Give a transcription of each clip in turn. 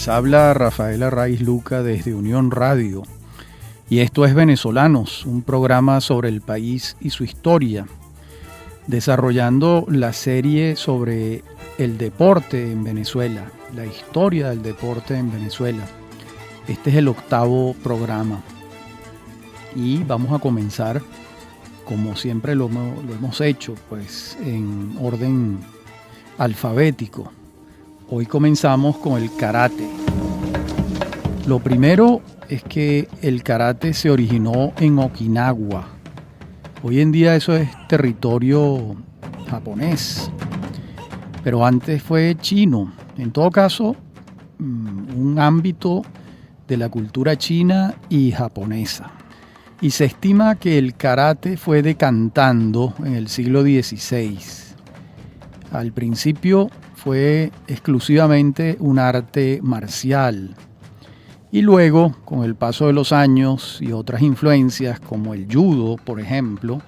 Les habla Rafael Arraiz Luca desde Unión Radio y esto es Venezolanos, un programa sobre el país y su historia, desarrollando la serie sobre el deporte en Venezuela, la historia del deporte en Venezuela. Este es el 8º programa y vamos a comenzar como siempre lo hemos hecho, pues en orden alfabético. Hoy comenzamos con el karate. Lo primero es que el karate se originó en Okinawa. Hoy en día eso es territorio japonés, pero antes fue chino. En todo caso, un ámbito de la cultura china y japonesa. Y se estima que el karate fue decantando en el siglo XVI. Al principio fue exclusivamente un arte marcial y luego, con el paso de los años y otras influencias como el judo, por ejemplo,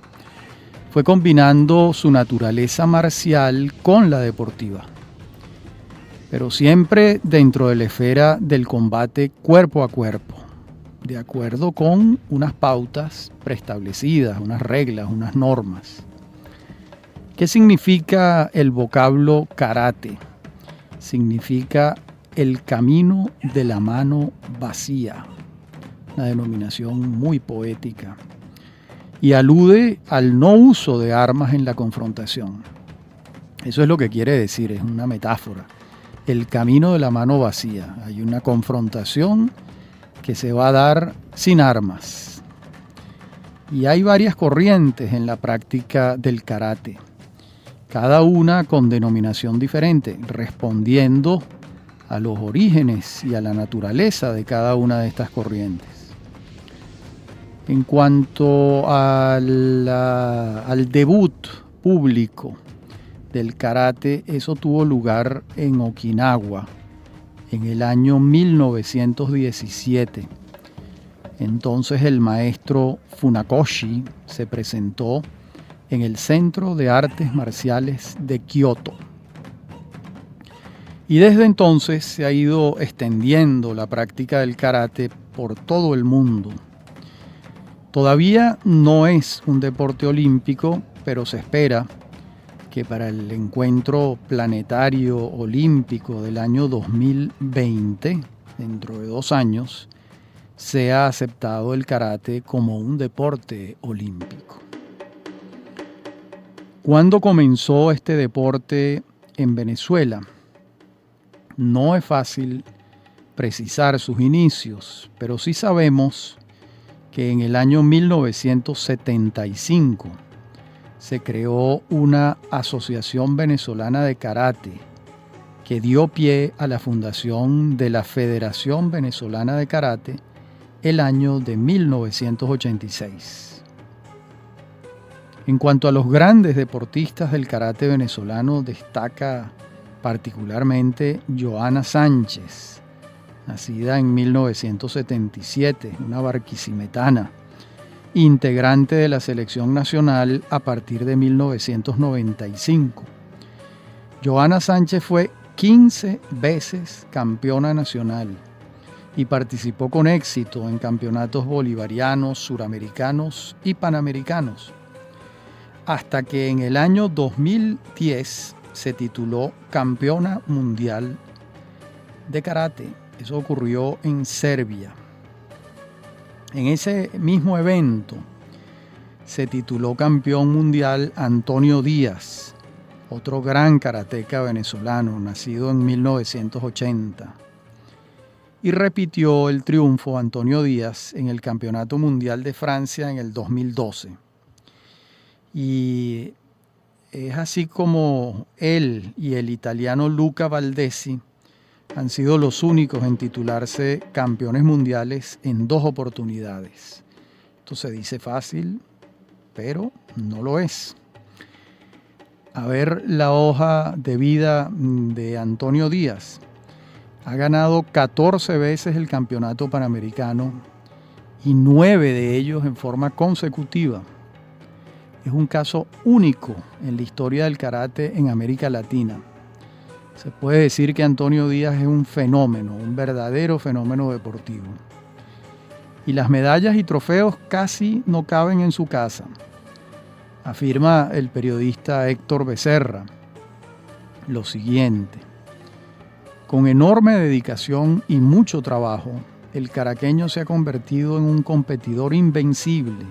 fue combinando su naturaleza marcial con la deportiva, pero siempre dentro de la esfera del combate cuerpo a cuerpo, de acuerdo con unas pautas preestablecidas, unas reglas, unas normas. ¿Qué significa el vocablo karate? Significa el camino de la mano vacía, una denominación muy poética, y alude al no uso de armas en la confrontación. Eso es lo que quiere decir, es una metáfora. El camino de la mano vacía. Hay una confrontación que se va a dar sin armas. Y hay varias corrientes en la práctica del karate, cada una con denominación diferente, respondiendo a los orígenes y a la naturaleza de cada una de estas corrientes. En cuanto al debut público del karate, eso tuvo lugar en Okinawa en el año 1917. Entonces el maestro Funakoshi se presentó en el Centro de Artes Marciales de Kioto. Y desde entonces se ha ido extendiendo la práctica del karate por todo el mundo. Todavía no es un deporte olímpico, pero se espera que para el encuentro planetario olímpico del año 2020, dentro de 2 años, sea aceptado el karate como un deporte olímpico. ¿Cuándo comenzó este deporte en Venezuela? No es fácil precisar sus inicios, pero sí sabemos que en el año 1975 se creó una Asociación Venezolana de Karate que dio pie a la fundación de la Federación Venezolana de Karate el año de 1986. En cuanto a los grandes deportistas del karate venezolano, destaca particularmente Johanna Sánchez, nacida en 1977, una barquisimetana, integrante de la selección nacional a partir de 1995. Johanna Sánchez fue 15 veces campeona nacional y participó con éxito en campeonatos bolivarianos, suramericanos y panamericanos, hasta que en el año 2010 se tituló campeona mundial de karate. Eso ocurrió en Serbia. En ese mismo evento se tituló campeón mundial Antonio Díaz, otro gran karateca venezolano, nacido en 1980. Y repitió el triunfo Antonio Díaz en el Campeonato Mundial de Francia en el 2012. Y es así como él y el italiano Luca Valdesi han sido los únicos en titularse campeones mundiales en 2 oportunidades. Esto se dice fácil, pero no lo es. A ver la hoja de vida de Antonio Díaz. Ha ganado 14 veces el campeonato panamericano y 9 de ellos en forma consecutiva. Es un caso único en la historia del karate en América Latina. Se puede decir que Antonio Díaz es un fenómeno, un verdadero fenómeno deportivo. Y las medallas y trofeos casi no caben en su casa, afirma el periodista Héctor Becerra lo siguiente: con enorme dedicación y mucho trabajo, el caraqueño se ha convertido en un competidor invencible,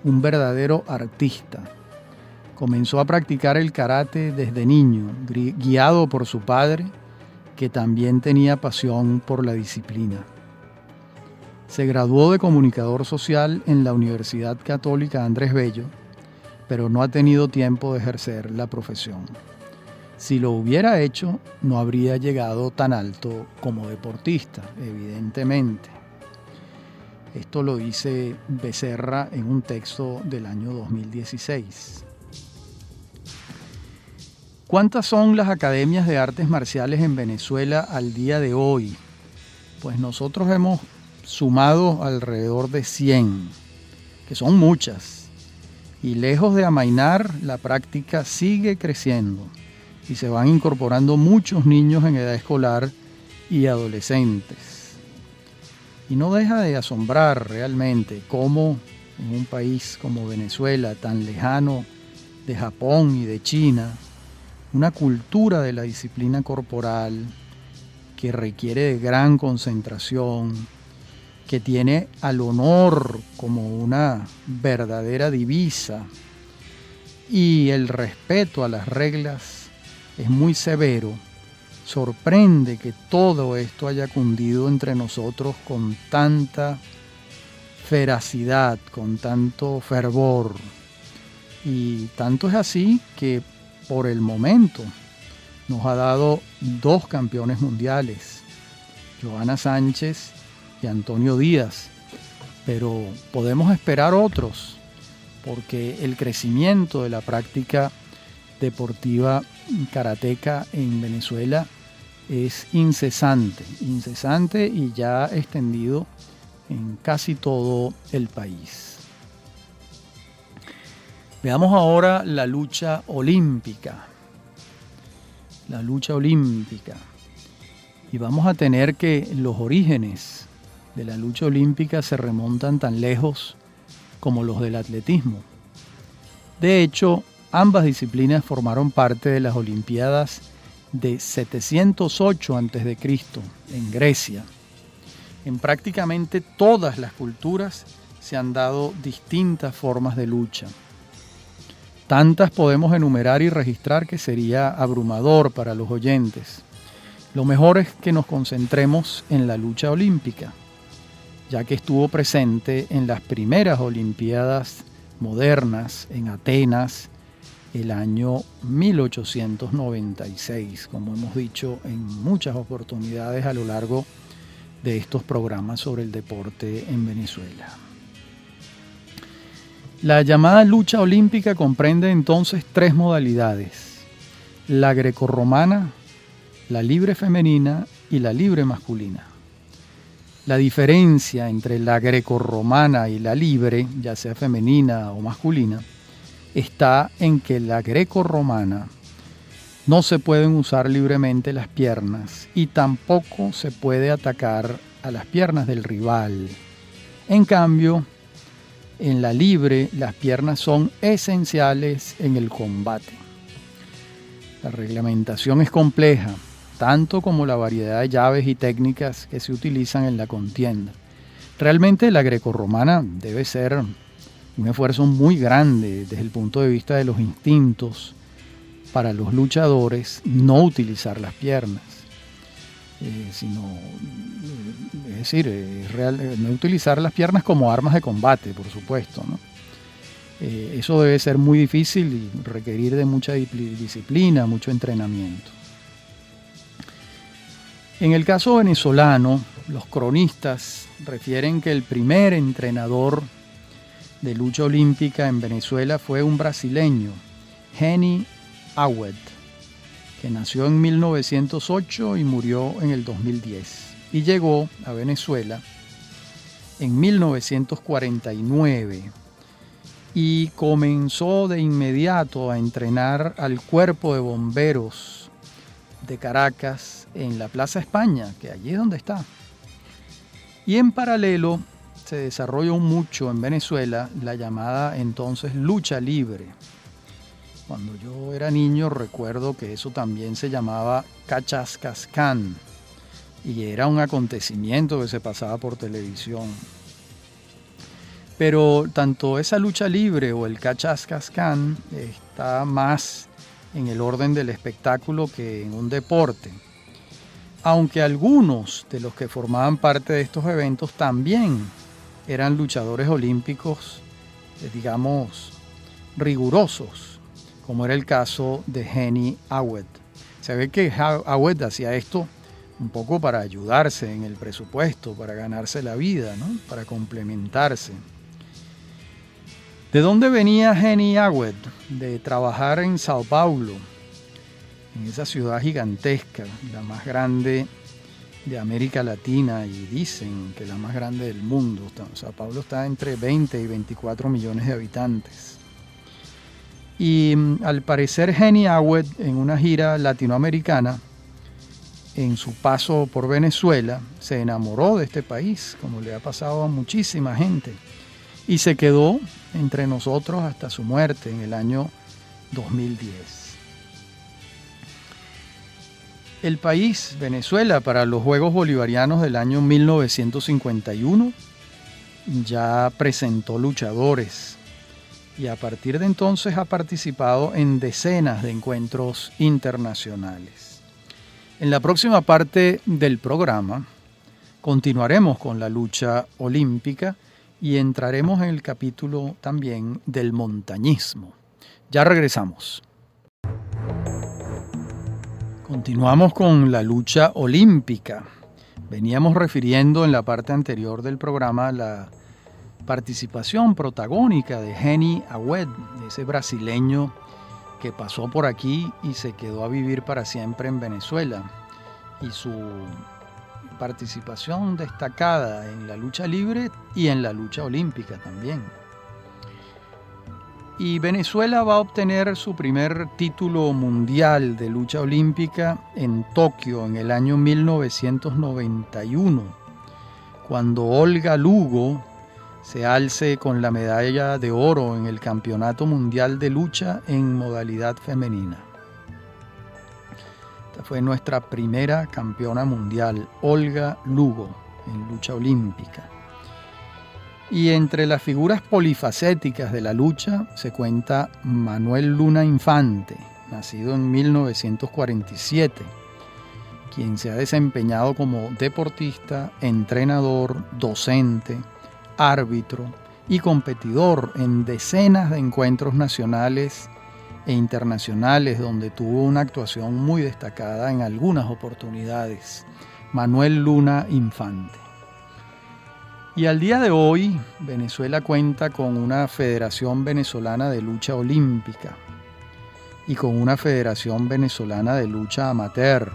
un verdadero artista. Comenzó a practicar el karate desde niño, guiado por su padre, que también tenía pasión por la disciplina. Se graduó de comunicador social en la Universidad Católica Andrés Bello, pero no ha tenido tiempo de ejercer la profesión. Si lo hubiera hecho, no habría llegado tan alto como deportista, evidentemente. Esto lo dice Becerra en un texto del año 2016. ¿Cuántas son las academias de artes marciales en Venezuela al día de hoy? Pues nosotros hemos sumado alrededor de 100, que son muchas. Y lejos de amainar, la práctica sigue creciendo y se van incorporando muchos niños en edad escolar y adolescentes. Y no deja de asombrar realmente cómo en un país como Venezuela, tan lejano de Japón y de China, una cultura de la disciplina corporal que requiere de gran concentración, que tiene al honor como una verdadera divisa y el respeto a las reglas es muy severo. Sorprende que todo esto haya cundido entre nosotros con tanta feracidad, con tanto fervor. Y tanto es así que por el momento nos ha dado 2 campeones mundiales, Johanna Sánchez y Antonio Díaz, pero podemos esperar otros, porque el crecimiento de la práctica deportiva karateca en Venezuela es incesante y ya extendido en casi todo el país. Veamos ahora la lucha olímpica. Y vamos a tener que los orígenes de la lucha olímpica se remontan tan lejos como los del atletismo. De hecho, ambas disciplinas formaron parte de las Olimpiadas de 708 a.C. en Grecia. En prácticamente todas las culturas se han dado distintas formas de lucha. Tantas podemos enumerar y registrar que sería abrumador para los oyentes. Lo mejor es que nos concentremos en la lucha olímpica, ya que estuvo presente en las primeras Olimpiadas modernas en Atenas el año 1896, como hemos dicho en muchas oportunidades a lo largo de estos programas sobre el deporte en Venezuela. La llamada lucha olímpica comprende entonces 3 modalidades: la grecorromana, la libre femenina y la libre masculina. La diferencia entre la grecorromana y la libre, ya sea femenina o masculina, está en que la grecorromana no se pueden usar libremente las piernas y tampoco se puede atacar a las piernas del rival. En cambio, en la libre, las piernas son esenciales en el combate. La reglamentación es compleja, tanto como la variedad de llaves y técnicas que se utilizan en la contienda. Realmente la grecorromana debe ser un esfuerzo muy grande desde el punto de vista de los instintos para los luchadores no utilizar las piernas, no utilizar las piernas como armas de combate, por supuesto, ¿no? Eso debe ser muy difícil y requerir de mucha disciplina, mucho entrenamiento. En el caso venezolano, los cronistas refieren que el primer entrenador de lucha olímpica en Venezuela fue un brasileño, Henny Awed, que nació en 1908 y murió en el 2010, y llegó a Venezuela en 1949 y comenzó de inmediato a entrenar al cuerpo de bomberos de Caracas en la Plaza España, que allí es donde está. Y en paralelo se desarrolló mucho en Venezuela la llamada entonces lucha libre. Cuando yo era niño recuerdo que eso también se llamaba Cachascascán y era un acontecimiento que se pasaba por televisión. Pero tanto esa lucha libre o el Cachascascán está más en el orden del espectáculo que en un deporte. Aunque algunos de los que formaban parte de estos eventos también eran luchadores olímpicos, digamos, rigurosos, como era el caso de Henny Awed. Se ve que Awed hacía esto un poco para ayudarse en el presupuesto, para ganarse la vida, ¿no? Para complementarse. ¿De dónde venía Henny Awed? De trabajar en Sao Paulo, en esa ciudad gigantesca, la más grande de América Latina y dicen que la más grande del mundo. Sao Paulo está entre 20 y 24 millones de habitantes. Y al parecer Henny Awed en una gira latinoamericana, en su paso por Venezuela, se enamoró de este país, como le ha pasado a muchísima gente, y se quedó entre nosotros hasta su muerte en el año 2010. El país, Venezuela, para los Juegos Bolivarianos del año 1951, ya presentó luchadores y a partir de entonces ha participado en decenas de encuentros internacionales. En la próxima parte del programa continuaremos con la lucha olímpica y entraremos en el capítulo también del montañismo. Ya regresamos. Continuamos con la lucha olímpica. Veníamos refiriendo en la parte anterior del programa la participación protagónica de Henny Awed, ese brasileño que pasó por aquí y se quedó a vivir para siempre en Venezuela, y su participación destacada en la lucha libre y en la lucha olímpica también. Y Venezuela va a obtener su primer título mundial de lucha olímpica en Tokio en el año 1991, cuando Olga Lugo se alce con la medalla de oro en el Campeonato Mundial de Lucha en modalidad femenina. Esta fue nuestra primera campeona mundial, Olga Lugo, en lucha olímpica. Y entre las figuras polifacéticas de la lucha se cuenta Manuel Luna Infante, nacido en 1947, quien se ha desempeñado como deportista, entrenador, docente, árbitro y competidor en decenas de encuentros nacionales e internacionales donde tuvo una actuación muy destacada en algunas oportunidades. Manuel Luna Infante. Y al día de hoy, Venezuela cuenta con una Federación Venezolana de Lucha Olímpica y con una Federación Venezolana de Lucha Amateur,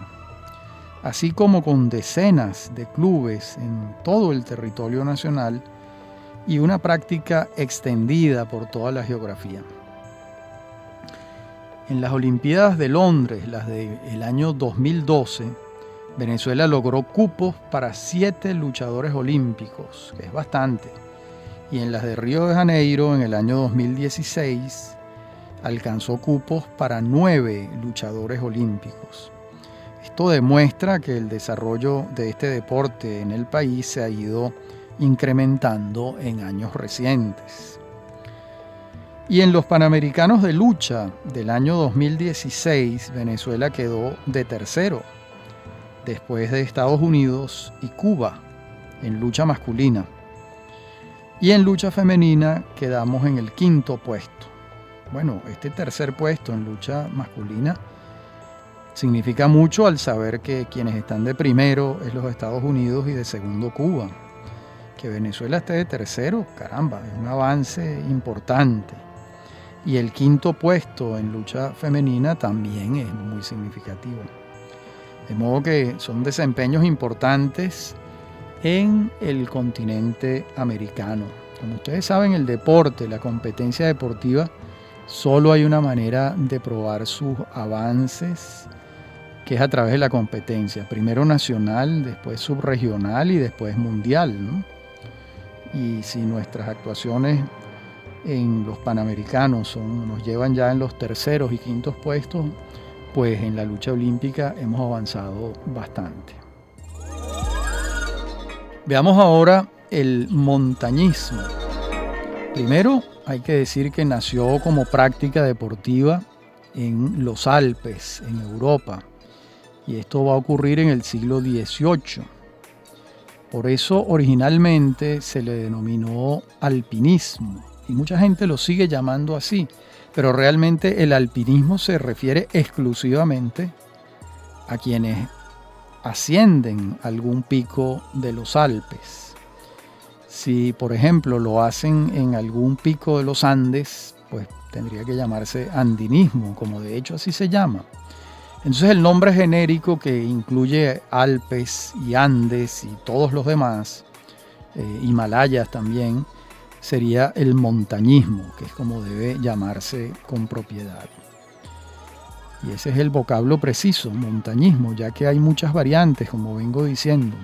así como con decenas de clubes en todo el territorio nacional y una práctica extendida por toda la geografía. En las Olimpiadas de Londres, las del año 2012, Venezuela logró cupos para 7 luchadores olímpicos, que es bastante. Y en las de Río de Janeiro, en el año 2016, alcanzó cupos para 9 luchadores olímpicos. Esto demuestra que el desarrollo de este deporte en el país se ha ido incrementando en años recientes. Y en los Panamericanos de Lucha del año 2016, Venezuela quedó de tercero, después de Estados Unidos y Cuba, en lucha masculina. Y en lucha femenina quedamos en el 5º puesto. Bueno, este tercer puesto en lucha masculina significa mucho al saber que quienes están de primero es los Estados Unidos y de segundo Cuba. Que Venezuela esté de tercero, caramba, es un avance importante. Y el 5º puesto en lucha femenina también es muy significativo. De modo que son desempeños importantes en el continente americano. Como ustedes saben, el deporte, la competencia deportiva, solo hay una manera de probar sus avances, que es a través de la competencia, primero nacional, después subregional y después mundial, ¿no? Y si nuestras actuaciones en los Panamericanos nos llevan ya en los terceros y quintos puestos, pues en la lucha olímpica hemos avanzado bastante. Veamos ahora el montañismo. Primero hay que decir que nació como práctica deportiva en los Alpes, en Europa, y esto va a ocurrir en el siglo XVIII. Por eso originalmente se le denominó alpinismo, y mucha gente lo sigue llamando así, pero realmente el alpinismo se refiere exclusivamente a quienes ascienden algún pico de los Alpes. Si, por ejemplo, lo hacen en algún pico de los Andes, pues tendría que llamarse andinismo, como de hecho así se llama. Entonces el nombre genérico que incluye Alpes y Andes y todos los demás, Himalayas también, sería el montañismo, que es como debe llamarse con propiedad. Y ese es el vocablo preciso, montañismo, ya que hay muchas variantes, como vengo diciendo.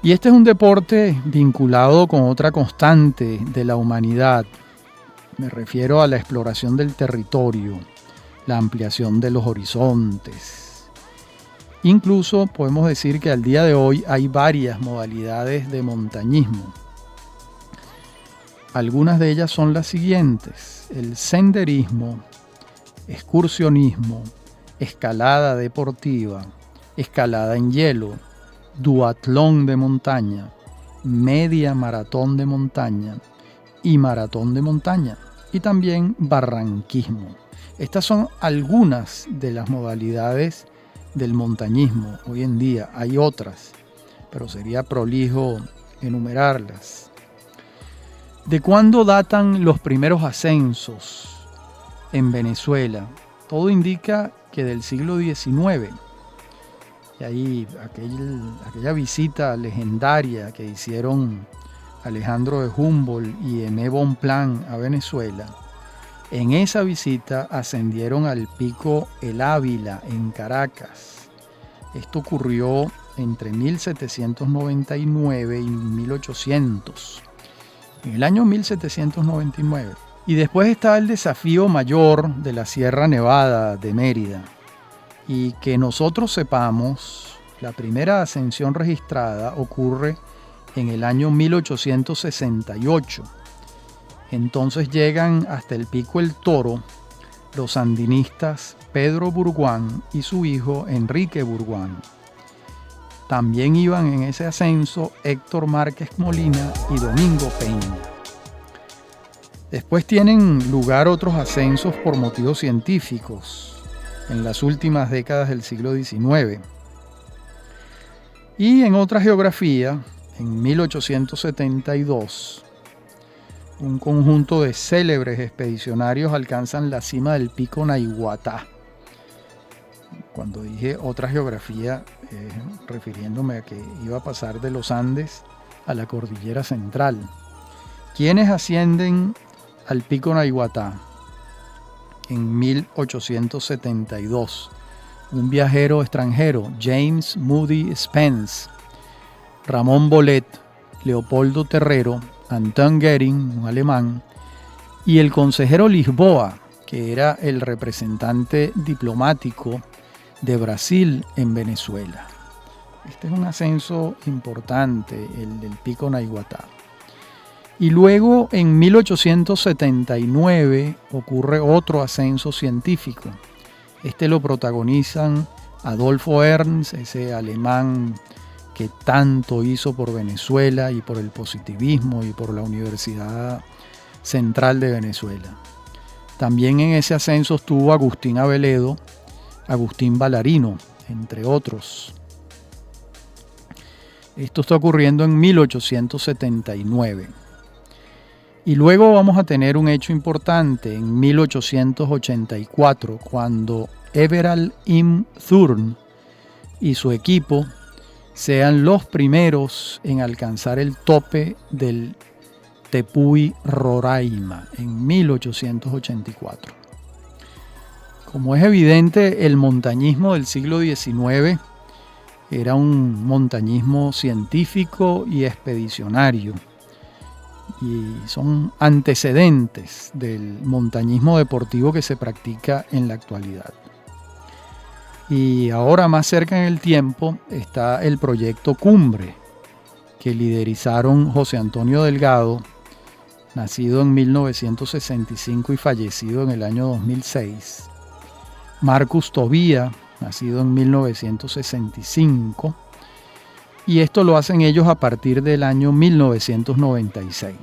Y este es un deporte vinculado con otra constante de la humanidad. Me refiero a la exploración del territorio, la ampliación de los horizontes. Incluso podemos decir que al día de hoy hay varias modalidades de montañismo. Algunas de ellas son las siguientes: el senderismo, excursionismo, escalada deportiva, escalada en hielo, duatlón de montaña, media maratón de montaña y maratón de montaña, y también barranquismo. Estas son algunas de las modalidades del montañismo. Hoy en día hay otras, pero sería prolijo enumerarlas. ¿De cuándo datan los primeros ascensos en Venezuela? Todo indica que del siglo XIX. Y ahí aquella visita legendaria que hicieron Alejandro de Humboldt y Aimé Bonpland a Venezuela, en esa visita ascendieron al pico El Ávila en Caracas. Esto ocurrió entre 1799 y 1800. En el año 1799. Y después está el desafío mayor de la Sierra Nevada de Mérida. Y que nosotros sepamos, la primera ascensión registrada ocurre en el año 1868. Entonces llegan hasta el pico El Toro los sandinistas Pedro Burguán y su hijo Enrique Burguán. También iban en ese ascenso Héctor Márquez Molina y Domingo Peña. Después tienen lugar otros ascensos por motivos científicos en las últimas décadas del siglo XIX. Y en otra geografía, en 1872, un conjunto de célebres expedicionarios alcanzan la cima del pico Naiguatá. Cuando dije otra geografía, refiriéndome a que iba a pasar de los Andes a la cordillera central. ¿Quiénes ascienden al pico Naiguatá? En 1872, un viajero extranjero, James Moody Spence, Ramón Bolet, Leopoldo Terrero, Anton Goering, un alemán, y el consejero Lisboa, que era el representante diplomático de Brasil en Venezuela. Este es un ascenso importante, el del pico Naiguatá. Y luego en 1879 ocurre otro ascenso científico. Este lo protagonizan Adolfo Ernst, ese alemán que tanto hizo por Venezuela y por el positivismo y por la Universidad Central de Venezuela. También en ese ascenso estuvo Agustín Aveledo, Agustín Valarino, entre otros. Esto está ocurriendo en 1879. Y luego vamos a tener un hecho importante en 1884, cuando Everald Im Thurn y su equipo sean los primeros en alcanzar el tope del Tepuy Roraima en 1884. Como es evidente, el montañismo del siglo XIX era un montañismo científico y expedicionario, y son antecedentes del montañismo deportivo que se practica en la actualidad. Y ahora, más cerca en el tiempo, está el proyecto Cumbre, que liderizaron José Antonio Delgado, nacido en 1965 y fallecido en el año 2006, Marcus Tobía, nacido en 1965, y esto lo hacen ellos a partir del año 1996.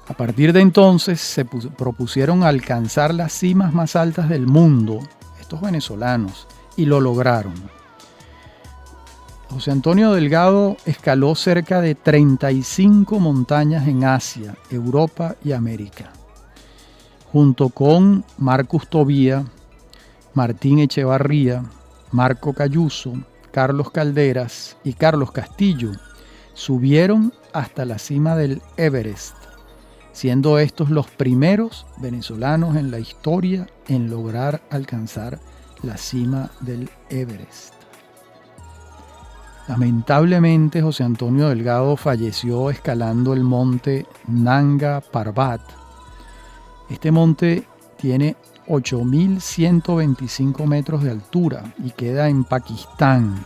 A partir de entonces se propusieron alcanzar las cimas más altas del mundo, estos venezolanos, y lo lograron. José Antonio Delgado escaló cerca de 35 montañas en Asia, Europa y América, junto con Marcus Tobía, Martín Echevarría, Marco Cayuso, Carlos Calderas y Carlos Castillo. Subieron hasta la cima del Everest, siendo estos los primeros venezolanos en la historia en lograr alcanzar la cima del Everest. Lamentablemente, José Antonio Delgado falleció escalando el monte Nanga Parbat. Este monte tiene 8.125 metros de altura y queda en Pakistán.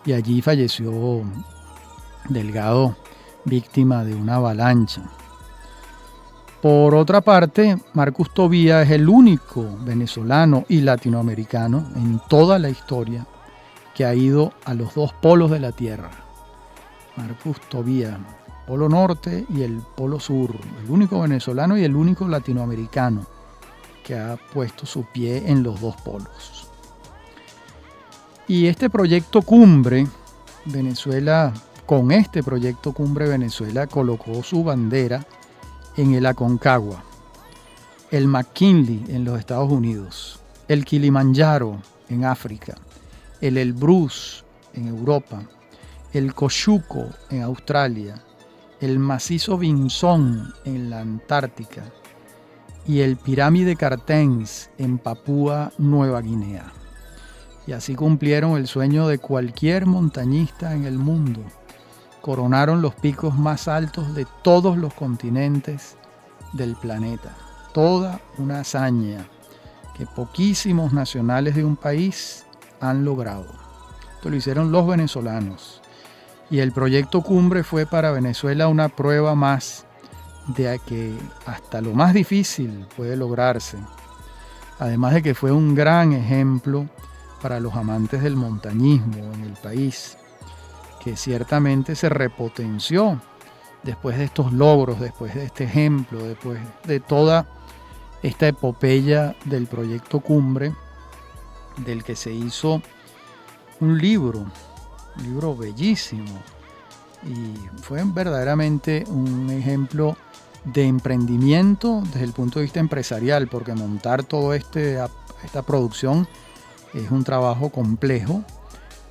Y allí falleció Delgado, víctima de una avalancha. Por otra parte, Marcus Tobía es el único venezolano y latinoamericano en toda la historia que ha ido a los dos polos de la Tierra. Marcus Tobía, Polo Norte y el Polo Sur, el único venezolano y el único latinoamericano que ha puesto su pie en los dos polos. Y este proyecto Cumbre, con este proyecto Cumbre Venezuela colocó su bandera en el Aconcagua, el McKinley en los Estados Unidos, el Kilimanjaro en África, el Elbrus en Europa, el Kosciuszko en Australia, el macizo Vinson en la Antártica y el Pirámide Cartens en Papúa Nueva Guinea. Y así cumplieron el sueño de cualquier montañista en el mundo. Coronaron los picos más altos de todos los continentes del planeta. Toda una hazaña que poquísimos nacionales de un país han logrado. Esto lo hicieron los venezolanos. Y el proyecto Cumbre fue para Venezuela una prueba más de que hasta lo más difícil puede lograrse. Además de que fue un gran ejemplo para los amantes del montañismo en el país, que ciertamente se repotenció después de estos logros, después de este ejemplo, después de toda esta epopeya del proyecto Cumbre, del que se hizo un libro bellísimo, y fue verdaderamente un ejemplo de emprendimiento desde el punto de vista empresarial, porque montar toda esta producción es un trabajo complejo,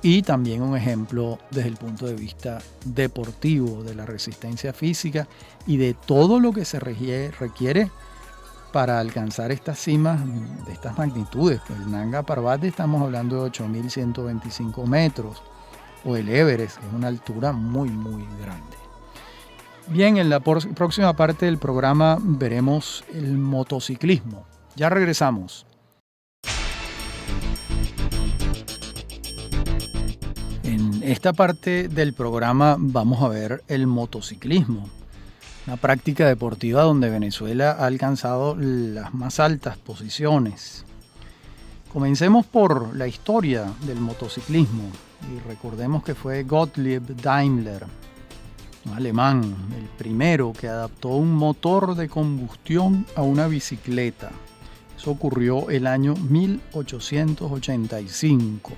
y también un ejemplo desde el punto de vista deportivo, de la resistencia física y de todo lo que se requiere para alcanzar estas cimas de estas magnitudes. Pues el Nanga Parbat estamos hablando de 8.125 metros, o el Everest, que es una altura muy, muy grande. Bien, en la próxima parte del programa veremos el motociclismo. Ya regresamos. En esta parte del programa vamos a ver el motociclismo, una práctica deportiva donde Venezuela ha alcanzado las más altas posiciones. Comencemos por la historia del motociclismo y recordemos que fue Gottlieb Daimler, un alemán, el primero que adaptó un motor de combustión a una bicicleta. Eso ocurrió el año 1885.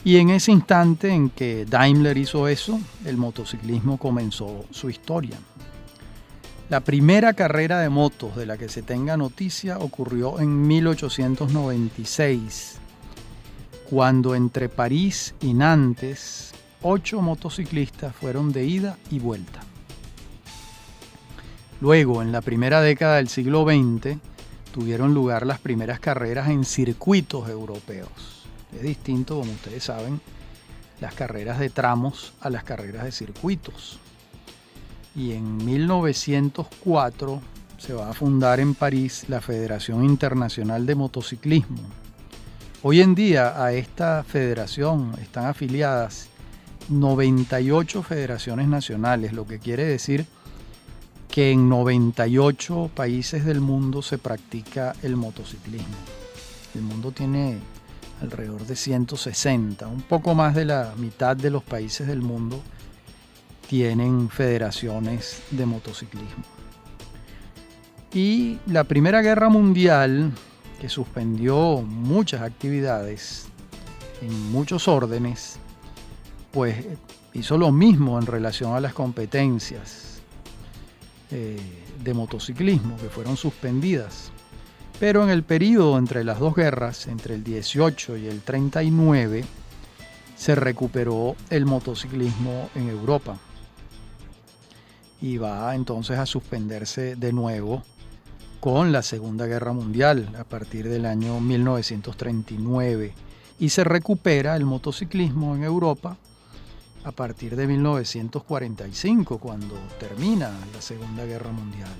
Y en ese instante en que Daimler hizo eso, el motociclismo comenzó su historia. La primera carrera de motos de la que se tenga noticia ocurrió en 1896, cuando entre París y Nantes 8 motociclistas fueron de ida y vuelta. Luego, en la primera década del siglo XX, tuvieron lugar las primeras carreras en circuitos europeos. Es distinto, como ustedes saben, las carreras de tramos a las carreras de circuitos. Y en 1904 se va a fundar en París la Federación Internacional de Motociclismo. Hoy en día a esta federación están afiliadas 98 federaciones nacionales, lo que quiere decir que en 98 países del mundo se practica el motociclismo. El mundo tiene alrededor de 160, un poco más de la mitad de los países del mundo tienen federaciones de motociclismo. Y la Primera Guerra Mundial, que suspendió muchas actividades en muchos órdenes, pues hizo lo mismo en relación a las competencias de motociclismo que fueron suspendidas. Pero en el periodo entre las dos guerras, entre el 18 y el 39, se recuperó el motociclismo en Europa. Y va entonces a suspenderse de nuevo con la Segunda Guerra Mundial a partir del año 1939. Y se recupera el motociclismo en Europa a partir de 1945, cuando termina la Segunda Guerra Mundial.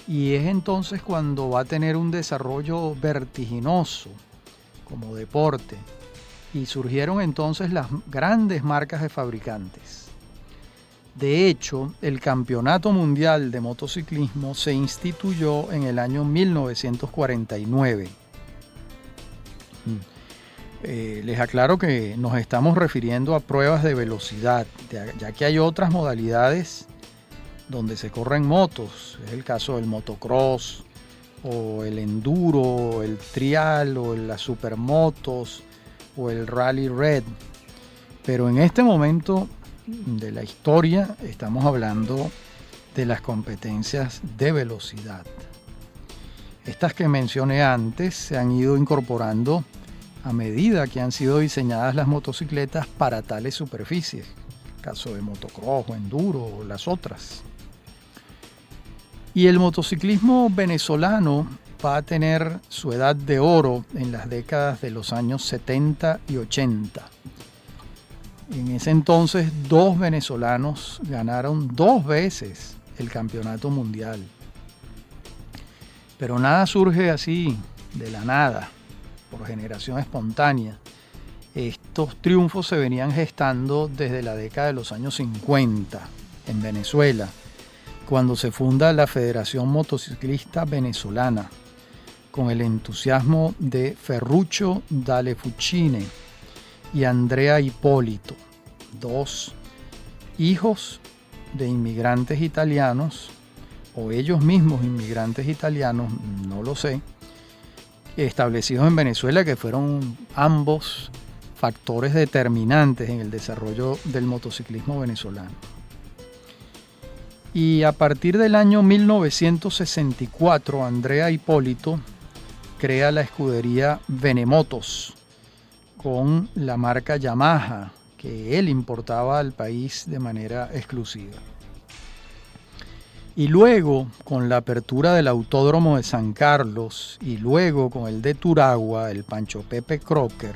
Y es entonces cuando va a tener un desarrollo vertiginoso como deporte. Y surgieron entonces las grandes marcas de fabricantes. De hecho, el Campeonato Mundial de Motociclismo se instituyó en el año 1949. Les aclaro que nos estamos refiriendo a pruebas de velocidad, ya que hay otras modalidades donde se corren motos. Es el caso del motocross, o el enduro, el trial, o las supermotos, o el rally red. Pero en este momento de la historia estamos hablando de las competencias de velocidad. Estas que mencioné antes se han ido incorporando a medida que han sido diseñadas las motocicletas para tales superficies, caso de motocross o enduro o las otras. Y el motociclismo venezolano va a tener su edad de oro en las décadas de los años 70 y 80. En ese entonces, 2 venezolanos ganaron 2 veces el campeonato mundial. Pero nada surge así de la nada, por generación espontánea. Estos triunfos se venían gestando desde la década de los años 50 en Venezuela, cuando se funda la Federación Motociclista Venezolana, con el entusiasmo de Ferruccio Dalle Fucine y Andrea Hipólito, 2 hijos de inmigrantes italianos, o ellos mismos inmigrantes italianos, no lo sé, establecidos en Venezuela, que fueron ambos factores determinantes en el desarrollo del motociclismo venezolano. Y a partir del año 1964, Andrea Hipólito crea la escudería Venemotos con la marca Yamaha, que él importaba al país de manera exclusiva. Y luego, con la apertura del Autódromo de San Carlos y luego con el de Turagua, el Pancho Pepe Crocker,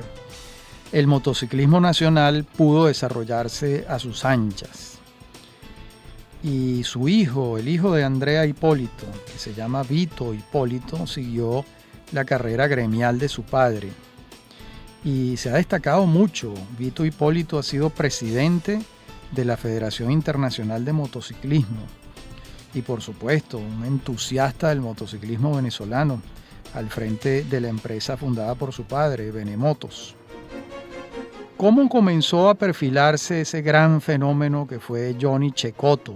el motociclismo nacional pudo desarrollarse a sus anchas. Y su hijo, el hijo de Andrea Hipólito, que se llama Vito Hipólito, siguió la carrera gremial de su padre. Y se ha destacado mucho. Vito Hipólito ha sido presidente de la Federación Internacional de Motociclismo. Y por supuesto, un entusiasta del motociclismo venezolano, al frente de la empresa fundada por su padre, Venemotos. ¿Cómo comenzó a perfilarse ese gran fenómeno que fue Johnny Cecotto,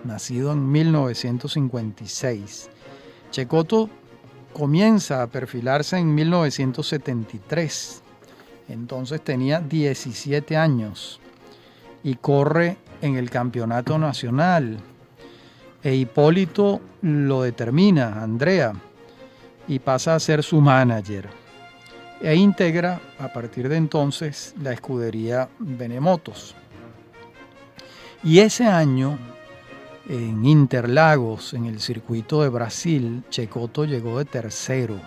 nacido en 1956? Cecotto comienza a perfilarse en 1973, entonces tenía 17 años y corre en el campeonato nacional. E Hipólito lo determina, Andrea, y pasa a ser su manager. E integra a partir de entonces la escudería Venemotos. Y ese año En Interlagos, en el circuito de Brasil, Cecotto llegó de tercero.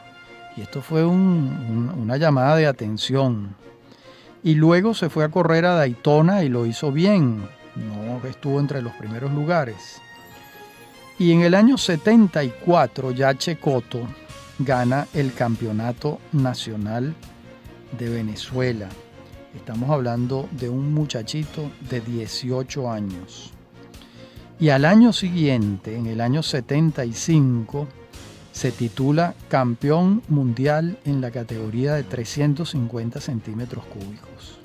Y esto fue una llamada de atención. Y luego se fue a correr a Daytona y lo hizo bien. No estuvo entre los primeros lugares. Y en el año 74 ya Cecotto gana el Campeonato Nacional de Venezuela. Estamos hablando de un muchachito de 18 años. Y al año siguiente, en el año 75, se titula Campeón Mundial en la categoría de 350 centímetros cúbicos.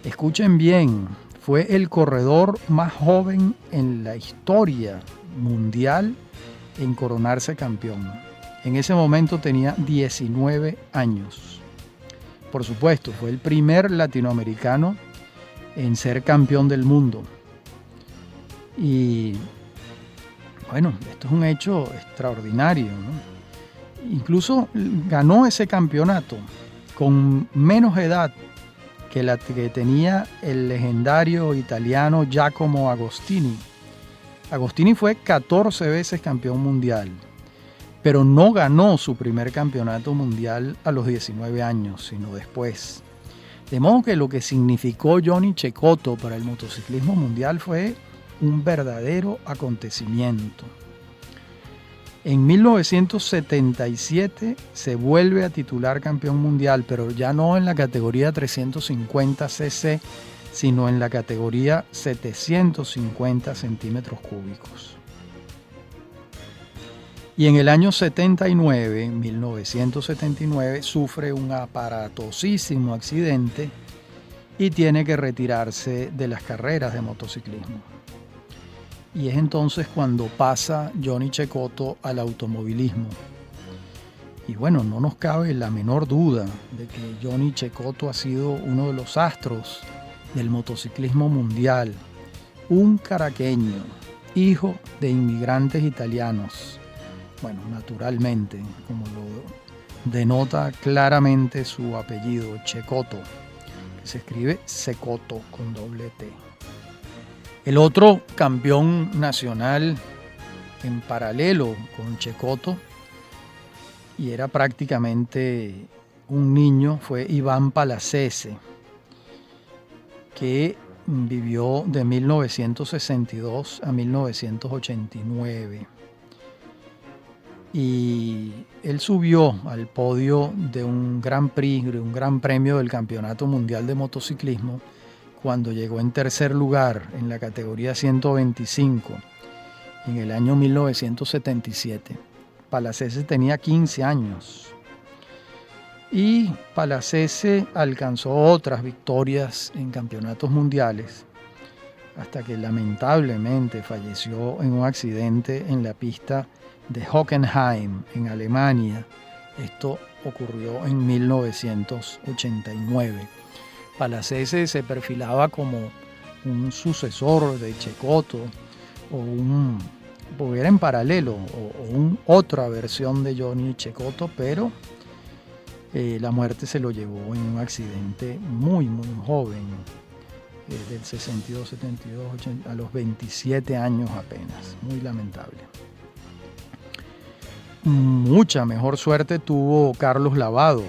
Escuchen bien, fue el corredor más joven en la historia mundial en coronarse campeón. En ese momento tenía 19 años. Por supuesto, fue el primer latinoamericano en ser campeón del mundo. Y bueno, esto es un hecho extraordinario, ¿no? Incluso ganó ese campeonato con menos edad que la que tenía el legendario italiano Giacomo Agostini. Agostini fue 14 veces campeón mundial, pero no ganó su primer campeonato mundial a los 19 años, sino después. De modo que lo que significó Johnny Cecotto para el motociclismo mundial fue un verdadero acontecimiento. En 1977 se vuelve a titular campeón mundial, pero ya no en la categoría 350 cc, sino en la categoría 750 centímetros cúbicos. Y en el año 79, 1979, sufre un aparatosísimo accidente y tiene que retirarse de las carreras de motociclismo. Y es entonces cuando pasa Johnny Cecotto al automovilismo. Y bueno, no nos cabe la menor duda de que Johnny Cecotto ha sido uno de los astros del motociclismo mundial. Un caraqueño, hijo de inmigrantes italianos. Bueno, naturalmente, como lo denota claramente su apellido, Cecotto, que se escribe Cecotto con doble T. El otro campeón nacional en paralelo con Cecotto, y era prácticamente un niño, fue Iván Palacese, que vivió de 1962 a 1989. Y él subió al podio de un Grand Prix, de un Gran Premio del Campeonato Mundial de Motociclismo, cuando llegó en tercer lugar en la categoría 125 en el año 1977. Palacese tenía 15 años. Y Palacese alcanzó otras victorias en campeonatos mundiales hasta que lamentablemente falleció en un accidente en la pista de Hockenheim, en Alemania. Esto ocurrió en 1989. Palacese se perfilaba como un sucesor de Cecotto porque era en paralelo o otra versión de Johnny Cecotto, pero la muerte se lo llevó en un accidente muy joven, del 62, 72, 80, a los 27 años apenas. Muy lamentable. Mucha mejor suerte tuvo Carlos Lavado,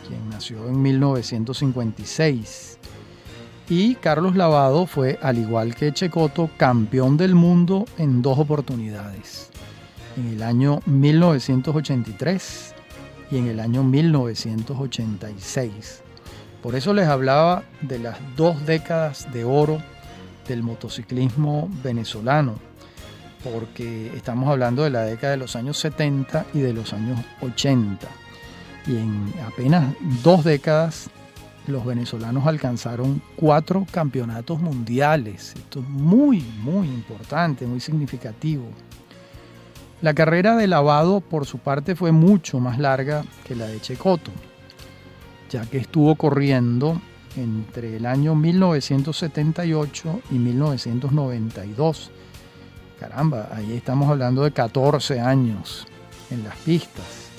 quien nació en 1956. Y Carlos Lavado fue, al igual que Cecotto, campeón del mundo en 2 oportunidades, en el año 1983 y en el año 1986. Por eso les hablaba de las 2 décadas de oro del motociclismo venezolano, porque estamos hablando de la década de los años 70 y de los años 80. Y en apenas 2 décadas los venezolanos alcanzaron 4 campeonatos mundiales. Esto es muy importante, muy significativo. La carrera de Lavado, por su parte, fue mucho más larga que la de Cecotto, ya que estuvo corriendo entre el año 1978 y 1992. Caramba, ahí estamos hablando de 14 años en las pistas.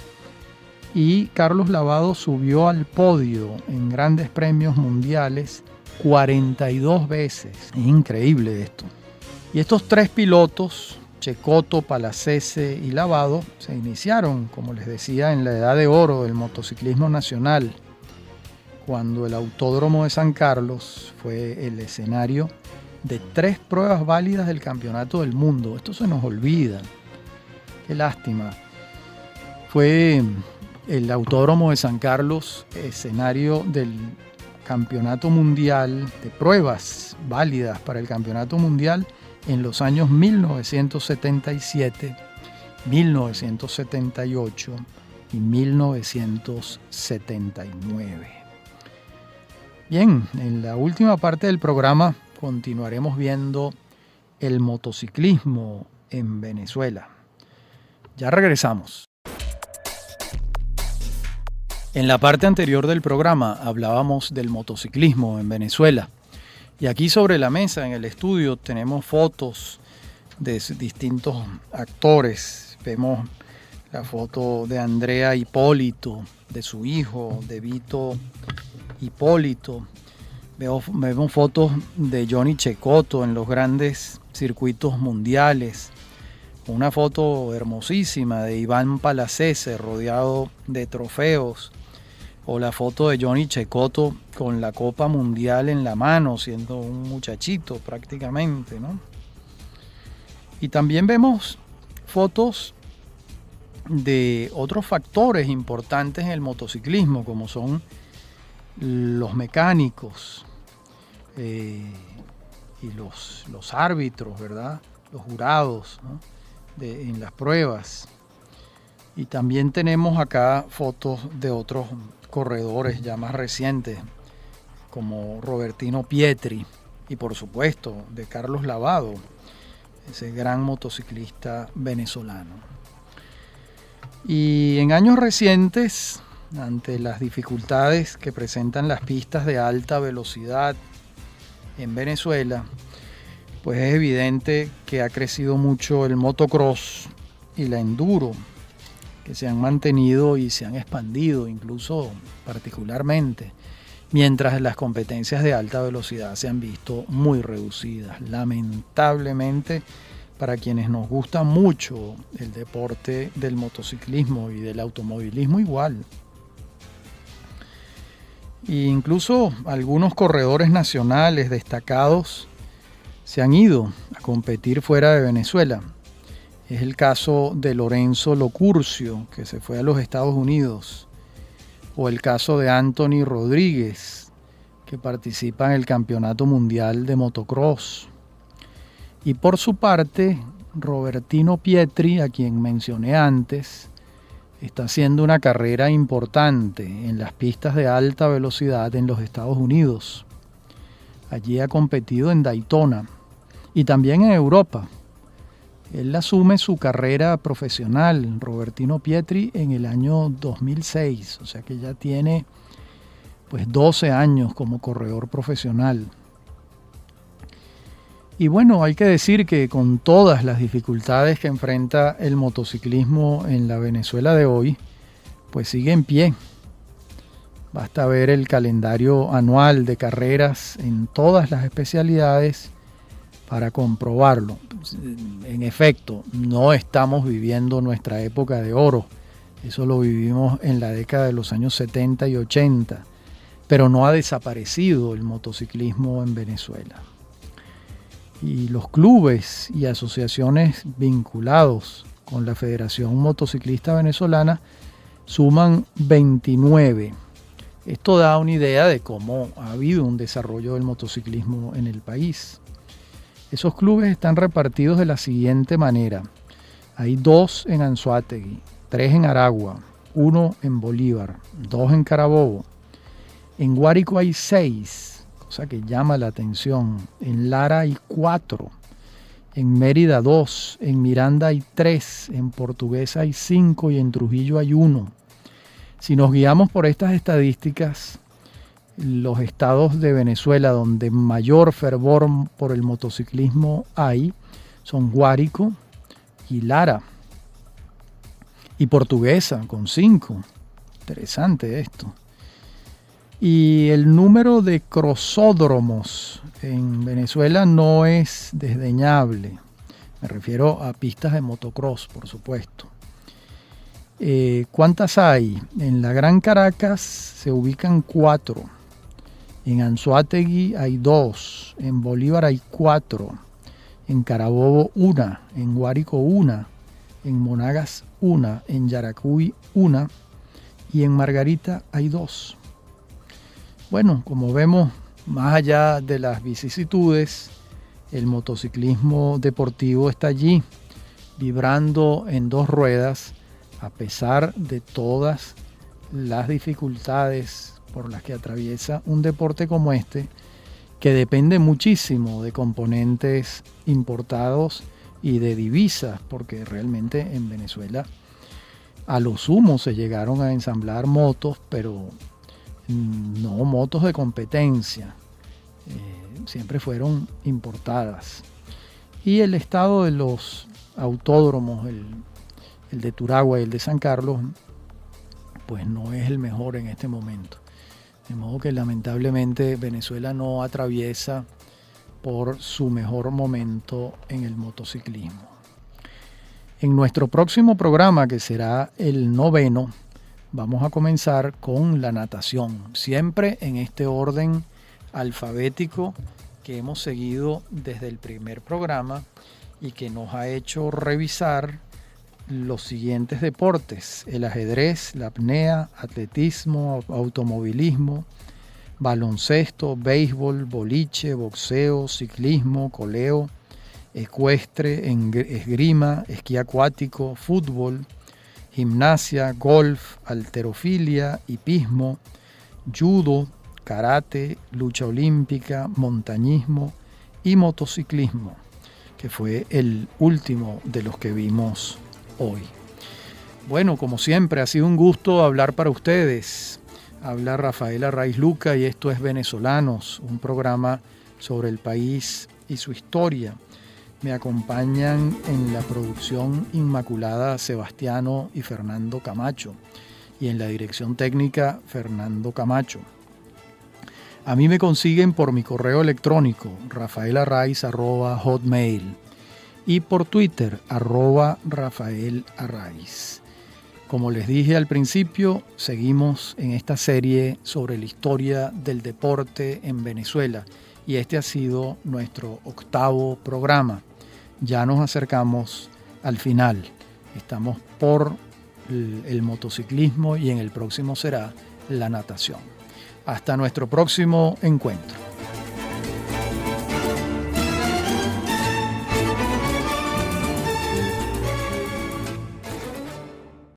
Y Carlos Lavado subió al podio en grandes premios mundiales 42 veces. Es increíble esto. Y estos tres pilotos, Cecotto, Palacese y Lavado, se iniciaron, como les decía, en la edad de oro del motociclismo nacional, cuando el Autódromo de San Carlos fue el escenario de 3 pruebas válidas del Campeonato del Mundo. Esto se nos olvida. Qué lástima. Fue el Autódromo de San Carlos escenario del Campeonato Mundial, de pruebas válidas para el Campeonato Mundial en los años 1977, 1978 y 1979. Bien, en la última parte del programa continuaremos viendo el motociclismo en Venezuela. Ya regresamos. En la parte anterior del programa hablábamos del motociclismo en Venezuela. Y aquí sobre la mesa en el estudio tenemos fotos de distintos actores. Vemos la foto de Andrea Hipólito, de su hijo, de Vito Hipólito. Vemos fotos de Johnny Cecotto en los grandes circuitos mundiales. Una foto hermosísima de Iván Palacese rodeado de trofeos. O la foto de Johnny Cecotto con la Copa Mundial en la mano, siendo un muchachito prácticamente, ¿no? Y también vemos fotos de otros factores importantes en el motociclismo, como son los mecánicos y los árbitros, ¿verdad? Los jurados, ¿no? En las pruebas. Y también tenemos acá fotos de otros corredores ya más recientes, como Robertino Pietri y por supuesto de Carlos Lavado, ese gran motociclista venezolano. Y en años recientes, ante las dificultades que presentan las pistas de alta velocidad en Venezuela, pues es evidente que ha crecido mucho el motocross y la enduro, que se han mantenido y se han expandido incluso particularmente, mientras las competencias de alta velocidad se han visto muy reducidas, lamentablemente, para quienes nos gusta mucho el deporte del motociclismo y del automovilismo igual. E incluso algunos corredores nacionales destacados se han ido a competir fuera de Venezuela. Es el caso de Lorenzo Locurcio, que se fue a los Estados Unidos, o el caso de Anthony Rodríguez, que participa en el Campeonato Mundial de Motocross. Y por su parte, Robertino Pietri, a quien mencioné antes, está haciendo una carrera importante en las pistas de alta velocidad en los Estados Unidos. Allí ha competido en Daytona y también en Europa. Él asume su carrera profesional, Robertino Pietri, en el año 2006, o sea que ya tiene pues 12 años como corredor profesional. Y bueno, hay que decir que con todas las dificultades que enfrenta el motociclismo en la Venezuela de hoy, pues sigue en pie. Basta ver el calendario anual de carreras en todas las especialidades para comprobarlo. En efecto, no estamos viviendo nuestra época de oro. Eso lo vivimos en la década de los años 70 y 80, pero no ha desaparecido el motociclismo en Venezuela. Y los clubes y asociaciones vinculados con la Federación Motociclista Venezolana suman 29. Esto da una idea de cómo ha habido un desarrollo del motociclismo en el país. Esos clubes están repartidos de la siguiente manera. Hay 2 en Anzoátegui, 3 en Aragua, 1 en Bolívar, 2 en Carabobo. En Guárico hay 6, cosa que llama la atención. En Lara hay 4, en Mérida 2, en Miranda hay 3, en Portuguesa hay 5 y en Trujillo hay 1. Si nos guiamos por estas estadísticas, los estados de Venezuela donde mayor fervor por el motociclismo hay son Guárico y Lara. Y Portuguesa con 5. Interesante esto. Y el número de crosódromos en Venezuela no es desdeñable. Me refiero a pistas de motocross, por supuesto. ¿Cuántas hay? En la Gran Caracas se ubican 4. En Anzoátegui hay 2. En Bolívar hay 4. En Carabobo 1. En Guárico 1. En Monagas 1. En Yaracuy 1. Y en Margarita hay 2. Bueno, como vemos, más allá de las vicisitudes, el motociclismo deportivo está allí, vibrando en 2 ruedas, a pesar de todas las dificultades por las que atraviesa un deporte como este, que depende muchísimo de componentes importados y de divisas, porque realmente en Venezuela a lo sumo se llegaron a ensamblar motos, pero no motos de competencia, siempre fueron importadas. Y el estado de los autódromos, el de Turagua y el de San Carlos, pues no es el mejor en este momento. De modo que lamentablemente Venezuela no atraviesa por su mejor momento en el motociclismo. En nuestro próximo programa, que será el 9º, vamos a comenzar con la natación, siempre en este orden alfabético que hemos seguido desde el primer programa y que nos ha hecho revisar los siguientes deportes: el ajedrez, la apnea, atletismo, automovilismo, baloncesto, béisbol, boliche, boxeo, ciclismo, coleo, ecuestre, esgrima, esquí acuático, fútbol, gimnasia, golf, halterofilia, hipismo, judo, karate, lucha olímpica, montañismo y motociclismo, que fue el último de los que vimos hoy. Bueno, como siempre, ha sido un gusto hablar para ustedes. Habla Rafael Arraiz Luca y esto es Venezolanos, un programa sobre el país y su historia. Me acompañan en la producción Inmaculada Sebastiano y Fernando Camacho, y en la dirección técnica Fernando Camacho. A mí me consiguen por mi correo electrónico rafaelarraiz@hotmail y por Twitter @rafaelarraiz. Como les dije al principio, seguimos en esta serie sobre la historia del deporte en Venezuela y este ha sido nuestro 8º programa. Ya nos acercamos al final. Estamos por el motociclismo y en el próximo será la natación. Hasta nuestro próximo encuentro.